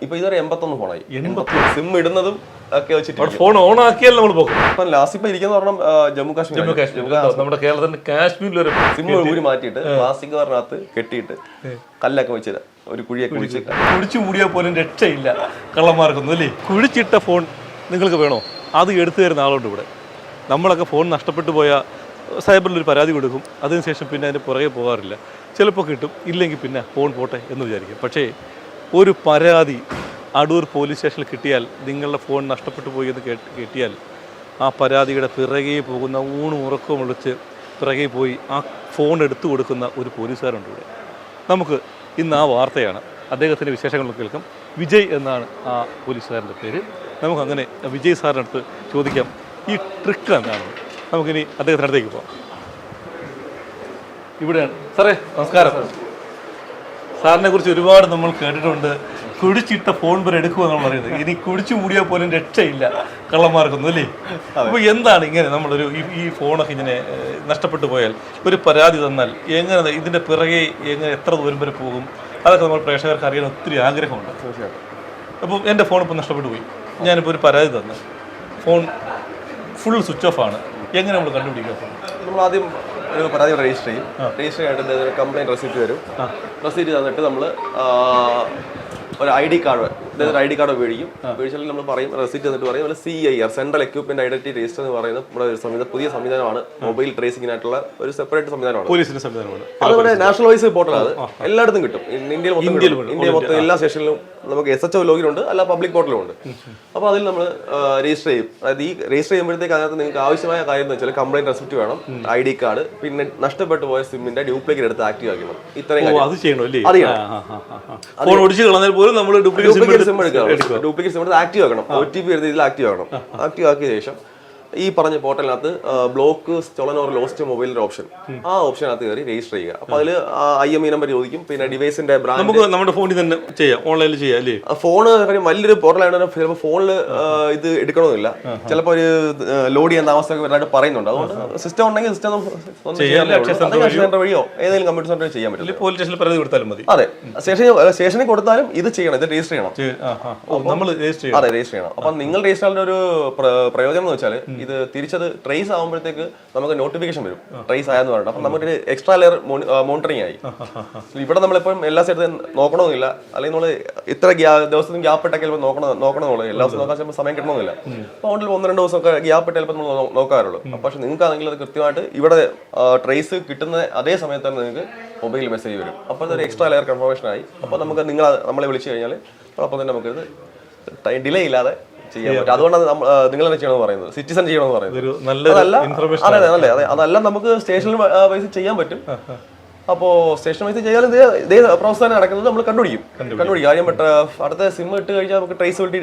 ഇപ്പൊ ഇതൊരു 81 ഫോണായി. സിം ഇടുന്നതും ഒക്കെ വെച്ചിട്ട് ഫോൺ ഓൺ ആക്കിയാൽ നമ്മൾ പോകും. ഇപ്പൊ ലാസ്റ്റ് ഇപ്പൊ ഇരിക്കുന്ന പറഞ്ഞാൽ ജമ്മു കാശ്മീർ നമ്മുടെ കേരളത്തിന്റെ കാശ്മീരിൽ ഒരു സിം ഊരി മാറ്റിയിട്ട് പ്ലാസ്റ്റിക് കവറിനകത്ത് കെട്ടിയിട്ട് കല്ലൊക്കെ വെച്ചിട്ട് ഒരു കുഴിയൊക്കെ കുഴിച്ചു മൂടിയാൽ പോലും രക്ഷയില്ല കള്ളന്മാർക്കൊന്നും അല്ലേ. കുഴിച്ചിട്ട ഫോൺ നിങ്ങൾക്ക് വേണോ? അത് എടുത്തു തരുന്ന ആളുണ്ട് ഇവിടെ. നമ്മളൊക്കെ ഫോൺ നഷ്ടപ്പെട്ടു പോയാൽ സൈബറിലൊരു പരാതി കൊടുക്കും, അതിനുശേഷം പിന്നെ അതിന് പുറകെ പോകാറില്ല. ചിലപ്പോൾ കിട്ടും, ഇല്ലെങ്കിൽ പിന്നെ ഫോൺ പോട്ടെ എന്ന് വിചാരിക്കും. പക്ഷേ ഒരു പരാതി അടൂർ പോലീസ് സ്റ്റേഷനിൽ കിട്ടിയാൽ നിങ്ങളുടെ ഫോൺ നഷ്ടപ്പെട്ടു പോയി എന്ന് കിട്ടിയാൽ ആ പരാതിയുടെ പിറകെ പോകുന്ന ഊണും ഉറക്കവും വിളിച്ച് പിറകെ പോയി ആ ഫോൺ എടുത്തു കൊടുക്കുന്ന ഒരു പോലീസുകാരുണ്ട് ഇവിടെ. നമുക്ക് ഇന്ന് ആ വാർത്തയാണ്, അദ്ദേഹത്തിൻ്റെ വിശേഷങ്ങൾ കേൾക്കാം. വിജയ് എന്നാണ് ആ പോലീസുകാരൻ്റെ പേര്. നമുക്കങ്ങനെ വിജയ് സാറിൻ്റെ അടുത്ത് ചോദിക്കാം ഈ ട്രിക്ക് എന്താണ്. നമുക്കിനി അദ്ദേഹത്തിൻ്റെ അടുത്തേക്ക് പോകാം. ഇവിടെയാണ് സാറേ, നമസ്കാരം. സാറിനെ കുറിച്ച് ഒരുപാട് നമ്മൾ കേട്ടിട്ടുണ്ട്. കുഴിച്ചിട്ട ഫോൺ വരെ എടുക്കുക എന്നാണ് പറയുന്നത്. ഇനി കുഴിച്ചു മൂടിയാൽ പോലും രക്ഷയില്ല കള്ളന്മാർക്കൊന്നും അല്ലേ. അപ്പോൾ എന്താണ് ഇങ്ങനെ നമ്മളൊരു ഈ ഫോണൊക്കെ ഇങ്ങനെ നഷ്ടപ്പെട്ടു പോയാൽ ഒരു പരാതി തന്നാൽ എങ്ങനെ ഇതിൻ്റെ പിറകെ എങ്ങനെ എത്ര ദൂരം വരെ പോകും? അതൊക്കെ നമ്മൾ പ്രേക്ഷകർക്ക് അറിയാൻ ഒത്തിരി ആഗ്രഹമുണ്ട്. തീർച്ചയായിട്ടും. അപ്പം എൻ്റെ ഫോൺ ഇപ്പോൾ നഷ്ടപ്പെട്ടു പോയി, ഞാനിപ്പോൾ ഒരു പരാതി തന്നു, ഫോൺ ഫുൾ സ്വിച്ച് ഓഫ് ആണ്, എങ്ങനെ നമ്മൾ കണ്ടുപിടിക്കുക? നമ്മൾ ആദ്യം ഒരു പരാതി രജിസ്റ്റർ ചെയ്യും. രജിസ്റ്റർ ചെയ്തിട്ട് കംപ്ലൈൻറ്റ് റെസിപ്റ്റ് വരും. റെസിപ്റ്റ് തന്നിട്ട് നമ്മൾ ഒരു ID കാർഡ്, അതായത് ID കാർഡ് ഉപയോഗിക്കും. ഉപയോഗിച്ചാൽ നമ്മൾ പറയും, റെസിപ്റ്റ് തന്നിട്ട് പറയും CIR, central equipment identity register എന്ന് പറയുന്ന നമ്മുടെ ഒരു പുതിയ സംവിധാനമാണ്. മൊബൈൽ ട്രേസിംഗിനായിട്ടുള്ള ഒരു സെപ്പറേറ്റ് സംവിധാനമാണ്, പോലീസിന്റെ സംവിധാനമാണ്. അതുപോലെ നാഷണൽ വൈസ് പോർട്ടലാണ്, എല്ലായിടത്തും കിട്ടും. ഇന്ത്യ മൊത്തം എല്ലാ സ്റ്റേഷനിലും നമുക്ക് SHO ലോഗിൻ ഉണ്ട്, അല്ല പബ്ലിക് പോർട്ടലും ഉണ്ട്. അപ്പോൾ അതിൽ നമ്മൾ രജിസ്റ്റർ ചെയ്യും. അതായത് ഈ രജിസ്റ്റർ ചെയ്യുമ്പോഴത്തേക്ക് അതിനകത്ത് നിങ്ങൾക്ക് ആവശ്യമായ കാര്യം എന്ന് വെച്ചാൽ കംപ്ലൈന്റ് റെസിപ്റ്റ് വേണം, ID കാർഡ്, പിന്നെ നഷ്ടപ്പെട്ടു പോയ സിമ്മിന്റെ ഡ്യൂപ്ലിക്കേറ്റ് എടുത്ത് ആക്റ്റീവ് ആക്കണം. ഇത്രയും ഡ്യൂപ്ലിക്കേറ്റ് സിം എടുത്ത് ആക്റ്റീവ് ആക്കണം. OTP വരുന്ന ഇതിൽ ആക്റ്റീവ് ആക്കണം. ആക്റ്റീവ് ആക്കിയ ശേഷം ഈ പറഞ്ഞ പോർട്ടലിനകത്ത് ബ്ലോക്ക് സ്റ്റോളൻ ഓർ ലോസ്റ്റ് മൊബൈലിന്റെ ഓപ്ഷൻ, ആ ഓപ്ഷനകത്ത് കയറി രജിസ്റ്റർ ചെയ്യുക. അപ്പൊ അതിൽ IMEI നമ്പർ ചോദിക്കും, പിന്നെ ഡിവൈസിന്റെ ബ്രാൻഡ്. നമുക്ക് നമ്മുടെ ഫോണിൽ തന്നെ ചെയ്യാം, ഓൺലൈനിൽ ചെയ്യാം അല്ലേ? ഫോണ് വലിയൊരു പോർട്ടലായതുകൊണ്ട് ചിലപ്പോൾ ഫോണിൽ ഇത് എടുക്കണമെന്നില്ല, ചിലപ്പോൾ ഒരു ലോഡ് ചെയ്യാൻ താമസമൊക്കെ വരാനായിട്ട് പറയുന്നുണ്ട്. അതുകൊണ്ട് സിസ്റ്റം ഉണ്ടെങ്കിൽ സിസ്റ്റം വഴിയോ ഏതെങ്കിലും കമ്പ്യൂട്ടർ സെന്ററിൽ ചെയ്യാൻ പറ്റും. പോലീസ് സ്റ്റേഷനിൽ പരാതി കൊടുത്താലും മതി. അതെ, സ്റ്റേഷനിൽ കൊടുത്താലും ഇത് ചെയ്യണം, ഇത് രജിസ്റ്റർ ചെയ്യണം. അതെ, രജിസ്റ്റർ ചെയ്യണം. അപ്പൊ നിങ്ങൾ രജിസ്റ്റർ ഒരു പ്രയോജനം എന്ന് വെച്ചാൽ ഇത് തിരിച്ചത് ട്രേസ് ആകുമ്പോഴത്തേക്ക് നമുക്ക് നോട്ടിഫിക്കേഷൻ വരും, ട്രേസ് ആയെന്ന് പറഞ്ഞിട്ട്. അപ്പം നമുക്കൊരു എക്സ്ട്രാ ലെയർ മോണിറ്ററിംഗ് ആയി. ഇവിടെ നമ്മളിപ്പം എല്ലാ സ്ഥലത്തും നോക്കണമെന്നില്ല, അല്ലെങ്കിൽ നമ്മൾ ഇത്ര ദിവസത്തിന് ഗ്യാപ്പ് ഇട്ടൊക്കെ ചിലപ്പോൾ നോക്കണമെന്നുള്ളൂ. എല്ലാ ദിവസവും നോക്കാൻ ചിലപ്പോൾ സമയം കിട്ടണമെന്നില്ല. അതുകൊണ്ട് 1-2 ദിവസമൊക്കെ ഗ്യാപ്പ് ഇട്ട് ചിലപ്പോൾ നമ്മൾ നോക്കാറുള്ളൂ. പക്ഷെ നിങ്ങൾക്കാണെങ്കിൽ അത് കൃത്യമായിട്ട് ഇവിടെ ട്രേസ് കിട്ടുന്ന അതേ സമയത്ത് തന്നെ നിങ്ങൾക്ക് മൊബൈലിൽ മെസ്സേജ് വരും. അപ്പോൾ അതൊരു എക്സ്ട്രാ ലെയർ കൺഫർമേഷൻ ആയി. അപ്പോൾ നമുക്ക് നമ്മളെ വിളിച്ചു കഴിഞ്ഞാൽ അപ്പം തന്നെ നമുക്കിത് ഡിലേ ഇല്ലാതെ ചെയ്യാൻ പറ്റും. അതുകൊണ്ടാണ് നിങ്ങൾ തന്നെ ചെയ്യണമെന്ന് പറയുന്നത്, സിറ്റിസൺ ചെയ്യണമെന്ന് പറയുന്നത്. അതല്ല നമുക്ക് സ്റ്റേഷനിൽ വൈസ് ചെയ്യാൻ പറ്റും. അപ്പോൾ സ്റ്റേഷൻ വൈസ് ചെയ്യാൻ ഇതേ പ്രോസസ് തന്നെ നടക്കുന്നത് നമ്മൾ കണ്ടുപിടിക്കും. കാര്യം അടുത്ത സിം ഇട്ട് കഴിഞ്ഞാൽ നമുക്ക് ട്രേസബിലിറ്റി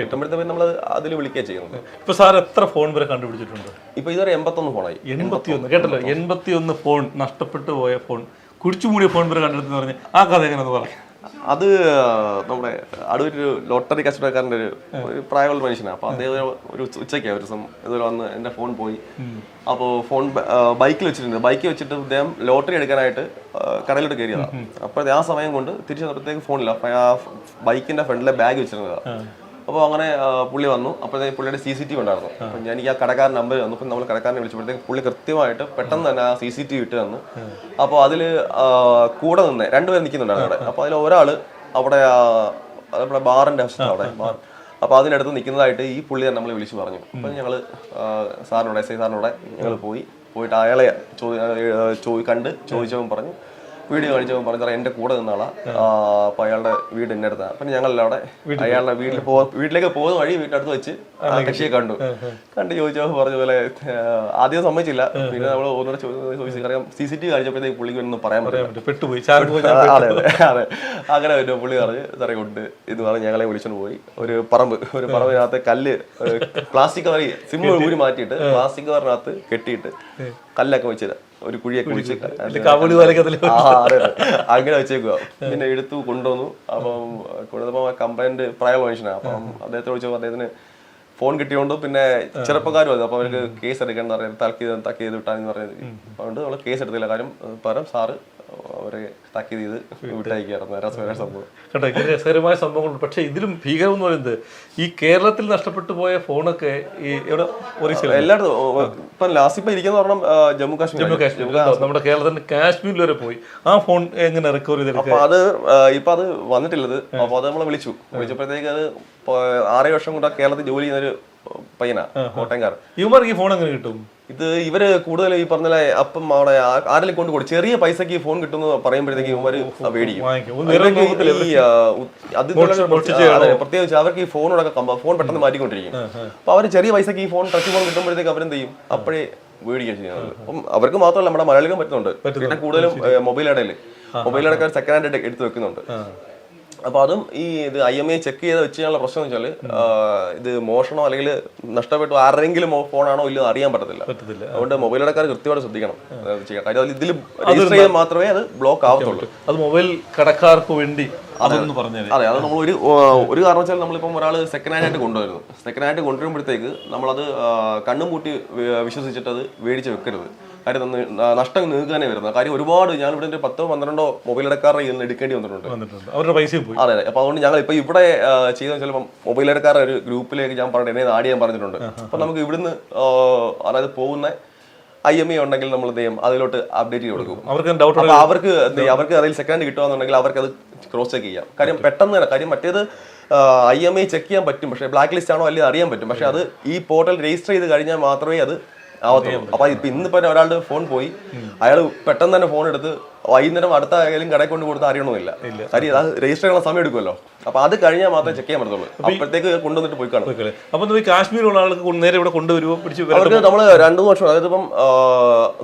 കിട്ടുമ്പോഴത്തേക്ക് നമ്മൾ അതിൽ വിളിക്കുക ചെയ്യുന്നത്. ഇപ്പൊ സാർ എത്ര ഫോൺ വരെ കണ്ടുപിടിച്ചിട്ടുണ്ട്? ഇപ്പൊ ഇതൊരു 81 ഫോണായി. 81 കേട്ടല്ലോ, 81 ഫോൺ നഷ്ടപ്പെട്ടു പോയ ഫോൺ, കുഴിച്ചുമൂടിയ ഫോൺ വരെ കണ്ടെടുത്തെന്ന് പറഞ്ഞ് ആ കഥ എങ്ങനെയെന്ന് പറയാം. അത് നമ്മുടെ അടൂരൊരു ലോട്ടറി കച്ചവടക്കാരൻ്റെ ഒരു പ്രായമുള്ള മനുഷ്യനാണ്. അപ്പോൾ അദ്ദേഹം ഒരു ഉച്ചയ്ക്ക് ഒരു ദിവസം ഇതുപോലെ വന്ന് എൻ്റെ ഫോൺ പോയി. അപ്പോൾ ഫോൺ ബൈക്കിൽ വെച്ചിട്ടുണ്ട്. ബൈക്കിൽ വെച്ചിട്ട് അദ്ദേഹം ലോട്ടറി എടുക്കാനായിട്ട് കടയിലോട്ട് കയറിയതാണ്. അപ്പോൾ ആ സമയം കൊണ്ട് തിരിച്ചു വന്നപ്പോഴത്തേക്ക് ഫോണില്ല. അപ്പോൾ ആ ബൈക്കിൻ്റെ ഫ്രണ്ടിലെ ബാഗ് വെച്ചിരുന്നതാണ്. അപ്പോൾ അങ്ങനെ പുള്ളി വന്നു. അപ്പോഴത്തേക്ക് പുള്ളിയുടെ CCTV ഉണ്ടായിരുന്നു. അപ്പം എനിക്ക് ആ കടക്കാരൻ നമ്പർ തന്നു. അപ്പം നമ്മൾ കടക്കാരനെ വിളിച്ചപ്പോഴത്തേക്ക് പുള്ളി കൃത്യമായിട്ട് പെട്ടെന്ന് തന്നെ ആ CCTV ഇട്ട് തന്നു. അപ്പോൾ അതിൽ കൂടെ നിന്ന് 2 പേർ നിൽക്കുന്നുണ്ടായിരുന്നു അവിടെ. അപ്പോൾ അതിൽ ഒരാൾ അവിടെ നമ്മുടെ ബാറിൻ്റെ വശത്ത് അവിടെ അപ്പോൾ അതിനടുത്ത് നിൽക്കുന്നതായിട്ട് ഈ പുള്ളി തന്നെ നമ്മളെ വിളിച്ച് പറഞ്ഞു. അപ്പം ഞങ്ങൾ സാറിനോട് SI സാറിനോടെ ഞങ്ങൾ പോയിട്ട് അയാളെ കണ്ട് ചോദിച്ചവൻ പറഞ്ഞു, വീഡിയോ കാണിച്ചപ്പോൾ പറഞ്ഞു സാറേ എൻ്റെ കൂടെ നിന്നാളാ, അപ്പോൾ അയാളുടെ വീട് എൻ്റെ അടുത്താണ്. അപ്പം ഞങ്ങളെല്ലാം അവിടെ അയാളുടെ വീട്ടിലേക്ക് പോകുന്ന വഴി വീട്ടിനടുത്ത് വെച്ച് കക്ഷിയെ കണ്ടു ചോദിച്ചപ്പോൾ പറഞ്ഞ പോലെ ആദ്യം സമ്മതിച്ചില്ല. പിന്നെ നമ്മൾ ഒന്നുകൂടെ ചോദിച്ചു, കാരണം CCTV കാണിച്ചപ്പോഴത്തേക്ക് പുള്ളിക്ക് ഒന്നും പറയാൻ പെട്ടുപോയി. അതെ, അങ്ങനെ പറ്റുമോ പുള്ളി പറഞ്ഞ് സാറേ കൊണ്ട് എന്ന് പറഞ്ഞ് ഞങ്ങളെ വിളിച്ചോണ്ട് പോയി. ഒരു പറമ്പിനകത്ത് കല്ല് പ്ലാസ്റ്റിക് കവറി സിം ഊരി മാറ്റിയിട്ട് പ്ലാസ്റ്റിക് കവറിനകത്ത് കെട്ടിയിട്ട് കല്ലൊക്കെ വെച്ചിട്ട് ഒരു കുഴിയൊക്കെ കുഴിച്ച് അങ്ങനെ വെച്ചേക്കുക. പിന്നെ എടുത്തു കൊണ്ടുവന്നു. അപ്പം കൊണ്ടുവന്നപ്പോൾ കംപ്ലൈന്റ് പ്രായമുള്ള മനുഷ്യനാണ്. അപ്പം അദ്ദേഹത്തെ വിളിച്ചപ്പോൾ അദ്ദേഹത്തിന് ഫോൺ കിട്ടിയോണ്ട് പിന്നെ ചെറുപ്പക്കാരും അത്. അപ്പോൾ അവർക്ക് കേസ് എടുക്കാൻ തക്കി ചെയ്ത് വിട്ടാന്ന് പറഞ്ഞത്. അതുകൊണ്ട് നമ്മൾ കേസ് എടുത്തില്ല. കാര്യം പകരം സാറ് അവരെ താക്കീത് ചെയ്ത് വിട്ടയക്കായിരുന്നു. രസകരമായ സംഭവം കേട്ടോ. ഇങ്ങനെ രസകരമായ സംഭവങ്ങളുണ്ട്. പക്ഷേ ഇതിലും ഭീകരം എന്ന് പറയുന്നത് ഈ കേരളത്തിൽ നഷ്ടപ്പെട്ടു പോയ ഫോണൊക്കെ ഈ എവിടെ എല്ലായിടത്തും ഇപ്പം ലാസ്റ്റ് ഇപ്പം ഇരിക്കുന്ന പറഞ്ഞാൽ ജമ്മു കാശ്മീർ നമ്മുടെ കേരളത്തിന്റെ കാശ്മീരിൽ വരെ പോയി. ആ ഫോൺ എങ്ങനെ റിക്കവർ ചെയ്തെടുക്കുക? അപ്പൊ അത് ഇപ്പൊ അത് വന്നിട്ടില്ലത്. അപ്പൊ അത് നമ്മളെ വിളിച്ചപ്പോഴത്തേക്ക് അത് 6 വർഷം കൊണ്ട് കേരളത്തിൽ ജോലി ചെയ്യുന്ന ഒരു പയ്യനാ, കോട്ടയംകാരൻ. ഇവർക്ക് ഈ ഫോൺ എങ്ങനെ കിട്ടും? ഇത് ഇവര് കൂടുതൽ ഈ പറഞ്ഞ അപ്പം അവിടെ ആരെങ്കിലും കൊണ്ട് കൊടുക്കും. ചെറിയ പൈസക്ക് ഈ ഫോൺ കിട്ടുമെന്ന് പറയുമ്പോഴത്തേക്ക് ഇവര് മേടിക്കും. പ്രത്യേകിച്ച് അവർക്ക് ഈ ഫോണോടൊക്കെ ഫോൺ പെട്ടെന്ന് മാറ്റിക്കൊണ്ടിരിക്കും. അപ്പൊ അവര് ചെറിയ പൈസക്ക് ഈ ഫോൺ ടച്ച് ഫോൺ കിട്ടുമ്പോഴത്തേക്ക് അവരെന്ത് ചെയ്യും, അപ്പോഴേ മേടിക്കുക ചെയ്യുന്നത്. അപ്പം അവർക്ക് മാത്രമല്ല നമ്മുടെ മലയാളികളും പറ്റുന്നുണ്ട്. പിന്നെ കൂടുതലും മൊബൈൽ ഇടക്കാർ സെക്കൻഡ് ഹാൻഡ് എടുത്ത് വെക്കുന്നുണ്ട്. അപ്പൊ അതും ഈ ഇത് IMEI ചെക്ക് ചെയ്ത് വെച്ച് കഴിഞ്ഞാൽ പ്രശ്നം എന്ന് വെച്ചാൽ ഇത് മോഷണോ അല്ലെങ്കിൽ നഷ്ടപ്പെട്ടു ആരെങ്കിലും ഫോണാണോ ഇല്ലെന്ന് അറിയാൻ പറ്റത്തില്ല. അതുകൊണ്ട് മൊബൈൽ ഇടക്കാർ കൃത്യമായിട്ട് ശ്രദ്ധിക്കണം ചെയ്യാം. കാര്യം ഇതിൽ രജിസ്റ്റർ ചെയ്താൽ മാത്രമേ അത് ബ്ലോക്ക് ആവത്തുള്ളൂ. അത് മൊബൈൽ കടക്കാർക്ക് വേണ്ടി അതെ, അത് നമ്മൾ ഒരു കാരണം വെച്ചാൽ നമ്മളിപ്പം ഒരാൾ സെക്കൻഡ് ഹാൻഡ് ആയിട്ട് കൊണ്ടുവരുന്നു. സെക്കൻഡ് ഹാൻഡ് കൊണ്ടുവരുമ്പോഴത്തേക്ക് നമ്മളത് കണ്ണും പൂട്ടി വിശ്വസിച്ചിട്ട് അത് മേടിച്ച് വെക്കരുത്. കാര്യം നഷ്ടം നീക്കാനേ വരുന്നത്. കാര്യം ഒരുപാട് ഞാൻ ഇവിടെ 10-12 മൊബൈൽ ഇടക്കാരുടെ ഇന്ന് എടുക്കേണ്ടി വന്നിട്ടുണ്ട്. അവരുടെ പൈസയും പോയി. അതെ. അപ്പൊ അതുകൊണ്ട് ഞങ്ങൾ ഇപ്പൊ ഇവിടെ ചെയ്തെന്ന് ചിലപ്പോൾ മൊബൈൽ ഇടക്കാരുടെ ഒരു ഗ്രൂപ്പിലേക്ക് ഞാൻ പറഞ്ഞു, എന്നെ ആഡ് ചെയ്യാൻ പറഞ്ഞിട്ടുണ്ട്. അപ്പൊ നമുക്ക് ഇവിടുന്ന് അതായത് പോകുന്ന IMEI ഉണ്ടെങ്കിൽ നമ്മൾ എന്ത് ചെയ്യും, അതിലോട്ട് അപ്ഡേറ്റ് ചെയ്ത് കൊടുക്കും. അവർക്ക് അതിൽ സെക്കൻഡ് കിട്ടുകയെന്നുണ്ടെങ്കിൽ അവർക്ക് അത് ക്രോസ് ചെക്ക് ചെയ്യാം. കാര്യം പെട്ടെന്ന് തന്നെ. കാര്യം മറ്റേത് IMEI ചെക്ക് ചെയ്യാൻ പറ്റും, പക്ഷേ ബ്ലാക്ക് ലിസ്റ്റ് ആണോ അല്ലെങ്കിൽ അറിയാൻ പറ്റും. പക്ഷെ അത് ഈ പോർട്ടൽ രജിസ്റ്റർ ചെയ്ത് കഴിഞ്ഞാൽ മാത്രമേ അത് ആവത്തുള്ളൂ. അപ്പൊ ഇന്നിപ്പോ ഒരാളുടെ ഫോൺ പോയി, അയാൾ പെട്ടെന്ന് തന്നെ ഫോൺ എടുത്ത് വൈകുന്നേരം അടുത്ത ഏതെങ്കിലും കടയിൽ കൊണ്ട് കൊടുത്ത് അറിയണമെന്നില്ല. കാര്യം അത് രജിസ്റ്റർ ചെയ്യാൻ സമയം എടുക്കുമല്ലോ. അപ്പൊ അത് കഴിഞ്ഞാൽ മാത്രമേ ചെക്ക് ചെയ്യാൻ പറ്റത്തുള്ളൂ. അപ്പോഴത്തേക്ക് കൊണ്ടുവന്നിട്ട് പോയി കാണും. അപ്പൊ കാശ്മീരിലുള്ള ആൾക്ക് നേരെ ഇവിടെ കൊണ്ടുവരുമോ? അവർക്ക് നമ്മൾ 2-3 വർഷം, അതായത് ഇപ്പം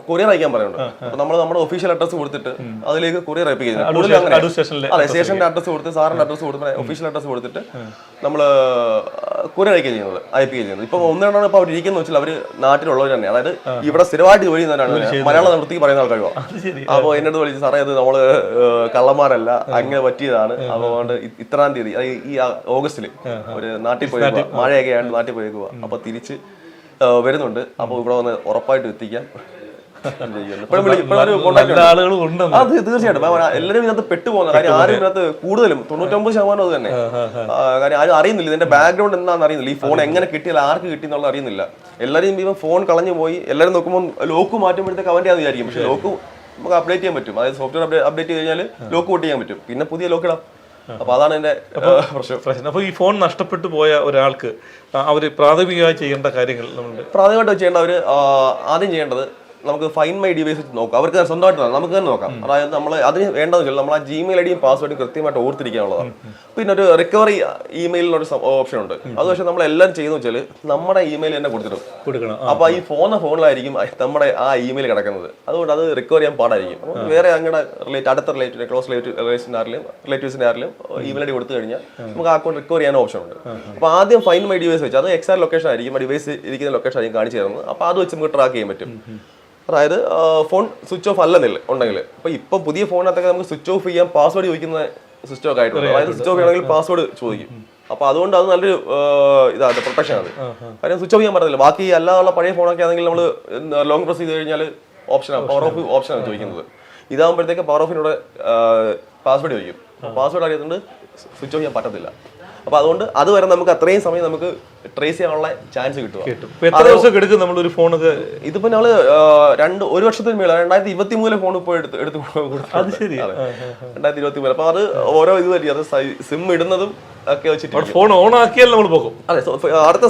കൊറിയർ അയക്കാൻ പറയുന്നുണ്ട്. അപ്പൊ നമ്മൾ നമ്മുടെ ഒഫീഷ്യൽ അഡ്രസ് കൊടുത്തിട്ട് അതിലേക്ക് കൊറിയർ അയപ്പിക്കുന്നത്. അതെ, സ്റ്റേഷന്റെ അഡ്രസ് കൊടുത്ത് സാറിന്റെ അഡ്രസ് കൊടുത്ത് ഒഫീഷ്യൽ അഡ്രസ് കൊടുത്തിട്ട് നമ്മൾ കൊറിയർ അയപ്പിക്കുകയാണ് ചെയ്യുന്നത്. ഇപ്പൊ 1-2 ഇപ്പൊ അവർ ഇരിക്കുന്ന വെച്ചാൽ അവര് നാട്ടിലുള്ളവർ തന്നെ, അതായത് ഇവിടെ സ്ഥിരമായിട്ട് ജോലി ചെയ്യുന്നവരാണ്. മലയാളം നിർത്തിക്ക് പറയുന്ന ആൾക്കാരോ. അപ്പൊ എന്നോട് വിളിച്ച് സാറേ അത് നമ്മള് കള്ളന്മാരല്ല, അങ്ങനെ പറ്റിയതാണ്. അതുകൊണ്ട് ഇത്രാം തീയതി ഈ ഓഗസ്റ്റില് ഒരു നാട്ടിൽ പോയേക്കുക, മഴയൊക്കെ ആയിട്ട് നാട്ടിൽ പോയേക്കുക. അപ്പൊ തിരിച്ച് വരുന്നുണ്ട്. അപ്പൊ ഇവിടെ വന്ന് ഉറപ്പായിട്ട് എത്തിക്കാം. തീർച്ചയായിട്ടും എല്ലാവരും ഇതിനകത്ത് പെട്ടുപോകുന്ന കാര്യം. ആരും ഇതിനകത്ത് കൂടുതലും 99% അത് തന്നെ. കാര്യം ആരും അറിയുന്നില്ല ഇതിന്റെ ബാക്ക്ഗ്രൗണ്ട് എന്താണെന്ന് അറിയുന്നില്ല. ഈ ഫോൺ എങ്ങനെ കിട്ടിയാൽ ആർക്ക് കിട്ടി എന്നുള്ളത് അറിയുന്നില്ല. എല്ലാവരും ഇപ്പം ഫോൺ കളഞ്ഞു പോയി. എല്ലാവരും നോക്കുമ്പോൾ ലോക്ക് മാറ്റുമ്പോഴത്തേക്ക് അവന്റെ അത് വിചാരിക്കും. പക്ഷെ ലോക്ക് നമുക്ക് അപ്ഡേറ്റ് ചെയ്യാൻ പറ്റും. അതായത് സോഫ്റ്റ്വെയർ അപ്ഡേറ്റ് ചെയ്ത് കഴിഞ്ഞാൽ ലോക്ക് പൊട്ട് ചെയ്യാൻ പറ്റും. പിന്നെ പുതിയ ലോക്ക് ഇടാം. അപ്പൊ അതാണ് എന്റെ പ്രശ്നം. അപ്പൊ ഈ ഫോൺ നഷ്ടപ്പെട്ടു പോയ ഒരാൾക്ക് അവര് പ്രാഥമികമായി ചെയ്യേണ്ട കാര്യങ്ങൾ പ്രാഥമികമായിട്ട് ചെയ്യേണ്ട, അവര് ആദ്യം ചെയ്യേണ്ടത് നമുക്ക് ഫൈൻഡ് മൈ ഡിവൈസ് വെച്ച് നോക്കാം. അവർക്ക് സ്വന്തമായിട്ട് നമുക്ക് തന്നെ നോക്കാം. അതായത് നമ്മൾ അതിന് വേണ്ടതെന്ന് വെച്ചാൽ നമ്മൾ ആ Gmail ID പാസ്വേഡും കൃത്യമായിട്ട് ഓർത്തിരിക്കാനുള്ളതാണ്. പിന്നെ ഒരു റിക്കവറി ഇമെയിലിനൊരു ഓപ്ഷൻ ഉണ്ട്. അത് പക്ഷേ നമ്മൾ എല്ലാം ചെയ്യുന്ന വെച്ചാൽ നമ്മുടെ ഇമെയിൽ തന്നെ കൊടുക്കണം. അപ്പൊ ഈ ഫോണിലായിരിക്കും നമ്മുടെ ആ ഇമെയിൽ കിടക്കുന്നത്. അതുകൊണ്ട് അത് റിക്കവർ ചെയ്യാൻ പാടായിരിക്കും. വേറെ അങ്ങനെ അടുത്ത റിലേറ്റീവ് ക്ലോസ് റിലേറ്റീവ്സിന്റെ ആരെങ്കിലും ഇമെയിൽ ID കൊടുത്തു കഴിഞ്ഞാൽ നമുക്ക് ആ അക്കൗണ്ട് റിക്കവർ ചെയ്യാൻ ഓപ്ഷൻ ഉണ്ട്. അപ്പൊ ആദ്യം ഫൈൻഡ് മൈ ഡിവൈസ് വെച്ച് അത് എക്സാക്ട് ലൊക്കേഷൻ ആയിരിക്കും, ആ ഡിവൈസ് ഇരിക്കുന്ന ലൊക്കേഷൻ ആയിരിക്കും കാണിച്ചു തരുന്നത്. അപ്പൊ അത് വെച്ച് നമുക്ക് ട്രാക്ക് ചെയ്യാൻ പറ്റും. അതായത് ഫോൺ സ്വിച്ച് ഓഫ് അല്ലെന്നില്ല ഉണ്ടെങ്കിൽ. ഇപ്പൊ പുതിയ ഫോണിനകത്തൊക്കെ നമുക്ക് സ്വിച്ച് ഓഫ് ചെയ്യാൻ പാസ്വേഡ് ചോദിക്കുന്ന സിസ്റ്റം ഒക്കെ ആയിട്ടുണ്ട്. അതായത് സ്വിച്ച് ഓഫ് ചെയ്യണമെങ്കിൽ പാസ്വേഡ് ചോദിക്കും. അപ്പൊ അതുകൊണ്ട് അത് നല്ലൊരു ഇതാണ്, പ്രൊട്ടക്ഷൻ ആണ്. കാര്യം സ്വിച്ച് ഓഫ് ചെയ്യാൻ പറ്റത്തില്ല. ബാക്കി അല്ലാതുള്ള പഴയ ഫോണൊക്കെ ആണെങ്കിൽ നമ്മൾ ലോങ് പ്രസ് ചെയ്ത് കഴിഞ്ഞാൽ ഓപ്ഷനാണ്, പവർ ഓഫ് ഓപ്ഷനാണ് ചോദിക്കുന്നത്. ഇതാകുമ്പോഴത്തേക്ക് പവർ ഓഫിനോട് പാസ്വേഡ് ചോദിക്കും. പാസ്വേഡ് അറിയാത്തതുകൊണ്ട് സ്വിച്ച് ഓഫ് ചെയ്യാൻ പറ്റത്തില്ല. അപ്പൊ അതുകൊണ്ട് അതുവരെ നമുക്ക് അത്രയും സമയം നമുക്ക് ട്രേസ് ചെയ്യാനുള്ള ചാൻസ് കിട്ടും. ഇതിപ്പോ നമ്മള് 1 വർഷത്തിന് മേലെ 2023 ഫോൺ ഇപ്പോൾ എടുത്ത് 2023. അപ്പൊ അത് ഓരോ ഇത് വരും. അത് സിം ഇടുന്നതും ഒക്കെ വെച്ചിട്ട് ഫോൺ ഓൺ ആക്കിയാൽ നമ്മൾ പോകും. അടുത്ത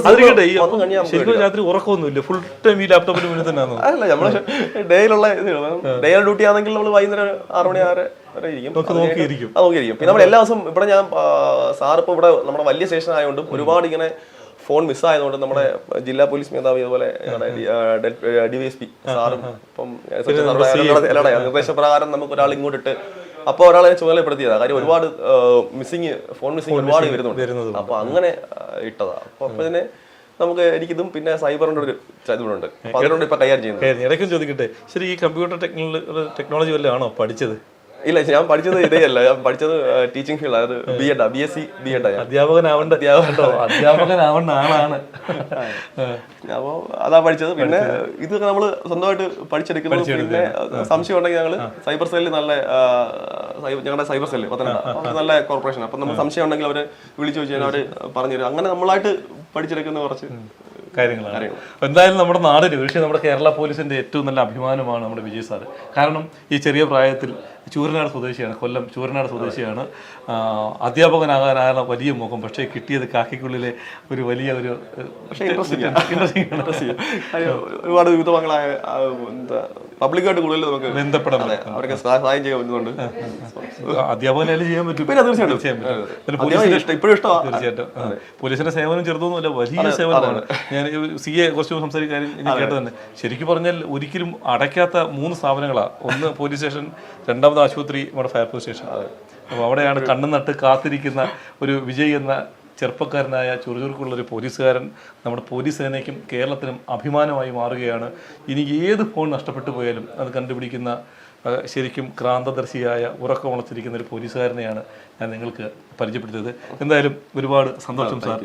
രാത്രി ഉറക്കമൊന്നുമില്ല, ഫുൾ ടൈം ഈ ലാപ്ടോപ്പിന് മുന്നിൽ തന്നെ അല്ല നമ്മള് ഡേയിലുള്ള ഡേയിൽ ഡ്യൂട്ടി ആണെങ്കിൽ നമ്മൾ വൈകുന്നേരം 6 മണി വരെ നോക്കിയിരിക്കും. പിന്നെ നമ്മൾ എല്ലാ ദിവസവും ഇവിടെ ഞാൻ സാറിപ്പോ ഇവിടെ നമ്മുടെ വലിയ സ്റ്റേഷൻ ആയതുകൊണ്ടും ഒരുപാട് ഇങ്ങനെ ഫോൺ മിസ്സായതുകൊണ്ട് നമ്മുടെ ജില്ലാ പോലീസ് മേധാവി അതുപോലെ DYSP സാറും ഇപ്പം നിർദ്ദേശപ്രകാരം നമുക്ക് ഒരാൾ ഇങ്ങോട്ടിട്ട് അപ്പൊ ഒരാളെ ചുമതലപ്പെടുത്തിയതാ. കാര്യം ഒരുപാട് ഫോൺ മിസ്സിങ് ഒരുപാട് വരുന്നുണ്ട്. അപ്പൊ അങ്ങനെ ഇട്ടതാ. അപ്പൊ ഇതിനെ നമുക്ക് എനിക്കിതും പിന്നെ സൈബറിന്റെ ഒരു ഇതുണ്ട്. അപ്പൊ അതിനോട് ഇപ്പൊ കൈകാര്യം ചെയ്യുന്നത്. ഇടയ്ക്കും ചോദിക്കട്ടെ, ശരി ഈ കമ്പ്യൂട്ടർ ടെക്നോളജി വല്ലതാണോ പഠിച്ചത്? ഇല്ല, ഞാൻ പഠിച്ചത് ഇതേ അല്ല, ഞാൻ പഠിച്ചത് ടീച്ചിങ് ഫീൽഡ്, അതായത് BSc B.Ed ആണ്. അധ്യാപകനാവേണ്ട ആളാണ്. അപ്പോൾ അതാ പഠിച്ചത്. പിന്നെ ഇതൊക്കെ നമ്മൾ സ്വന്തമായിട്ട് പഠിച്ചെടുക്കുന്നത്. പിന്നെ സംശയം ഉണ്ടെങ്കിൽ ഞങ്ങൾ സൈബർ സെല്ലിൽ ഞങ്ങളുടെ സൈബർ സെല്ല് പത്തനംതിട്ട നല്ല കോർപ്പറേഷൻ, അപ്പം നമുക്ക് സംശയം ഉണ്ടെങ്കിൽ അവരെ വിളിച്ചു ചോദിച്ചാൽ അവർ പറഞ്ഞുതരും. അങ്ങനെ നമ്മളായിട്ട് പഠിച്ചെടുക്കുന്ന കുറച്ച് കാര്യങ്ങളാണ്. എന്തായാലും നമ്മുടെ നാടിന്, പക്ഷേ നമ്മുടെ കേരള പോലീസിന്റെ ഏറ്റവും നല്ല അഭിമാനമാണ് നമ്മുടെ വിജയ് സാറ്. കാരണം ഈ ചെറിയ പ്രായത്തിൽ ചൂരനാട് സ്വദേശിയാണ്, കൊല്ലം ചൂരനാട് സ്വദേശിയാണ്. അധ്യാപകനാകാനാണ് വലിയ മുഖം, പക്ഷേ കിട്ടിയത് കാക്കിക്കുള്ളിലെ ഒരു വലിയ ഒരു ഒരുപാട് വിധങ്ങളായ പബ്ലിക്കായിട്ട് കൂടുതൽ നമുക്ക് ബന്ധപ്പെടാൻ അവർക്ക് സഹായം ചെയ്യാൻ പറ്റുന്നുണ്ട്. അധ്യാപകനായാലും ചെയ്യാൻ പറ്റും. പിന്നെ തീർച്ചയായിട്ടും ഇപ്പോഴും ഇഷ്ടമാണ്. തീർച്ചയായിട്ടും പോലീസിന്റെ സേവനം ചെറുതൊന്നുമല്ല, വലിയ സേവനമാണ്. ഞാൻ CA കുറച്ച് സംസാരിക്കാൻ ഞാൻ കേട്ടത് തന്നെ. ശരിക്കും പറഞ്ഞാൽ ഒരിക്കലും അടയ്ക്കാത്ത 3 സ്ഥാപനങ്ങളാണ്. ഒന്ന് പോലീസ് സ്റ്റേഷൻ, രണ്ടാമത് ആശുപത്രി, നമ്മുടെ ഫയർഫോഴ്സ് സ്റ്റേഷൻ. അപ്പോൾ അവിടെയാണ് കണ്ണു നട്ട് കാത്തിരിക്കുന്ന ഒരു വിജയ് എന്ന ചെറുപ്പക്കാരനായ ചുറുചുറുക്കുള്ളൊരു പോലീസുകാരൻ നമ്മുടെ പോലീസ് സേനയ്ക്കും കേരളത്തിനും അഭിമാനമായി മാറുകയാണ്. ഇനി ഏത് ഫോൺ നഷ്ടപ്പെട്ടു പോയാലും അത് കണ്ടുപിടിക്കുന്ന ശരിക്കും ക്രാന്തദർശിയായ ഉറക്കമുളച്ചിരിക്കുന്ന ഒരു പോലീസുകാരനെയാണ് ഞാൻ നിങ്ങൾക്ക് പരിചയപ്പെടുത്തിയത്. എന്തായാലും ഒരുപാട് സന്തോഷം സാർ.